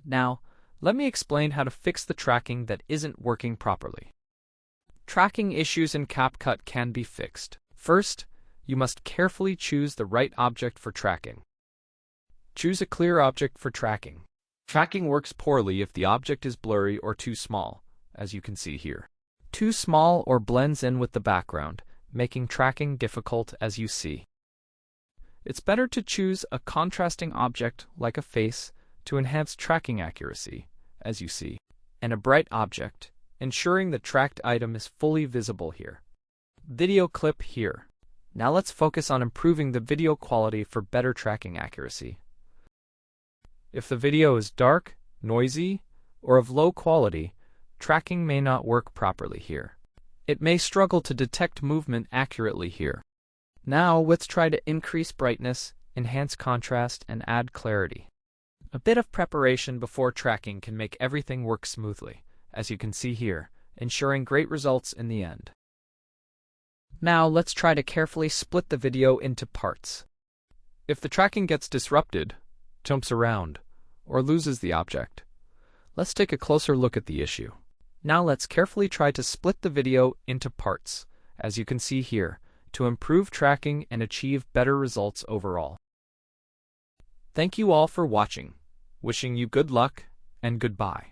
Now, let me explain how to fix the tracking that isn't working properly. Tracking issues in CapCut can be fixed. First, you must carefully choose the right object for tracking. Choose a clear object for tracking. Tracking works poorly if the object is blurry or too small, as you can see here. Too small or blends in with the background, making tracking difficult as you see. It's better to choose a contrasting object like a face to enhance tracking accuracy, as you see, and a bright object, ensuring the tracked item is fully visible here. Video clip here. Now let's focus on improving the video quality for better tracking accuracy. If the video is dark, noisy, or of low quality, tracking may not work properly here. It may struggle to detect movement accurately here. Now let's try to increase brightness, enhance contrast, and add clarity. A bit of preparation before tracking can make everything work smoothly, as you can see here, ensuring great results in the end. Now let's try to carefully split the video into parts. If the tracking gets disrupted, jumps around, or loses the object, let's take a closer look at the issue. Now let's carefully try to split the video into parts, as you can see here, to improve tracking and achieve better results overall. Thank you all for watching. Wishing you good luck and goodbye.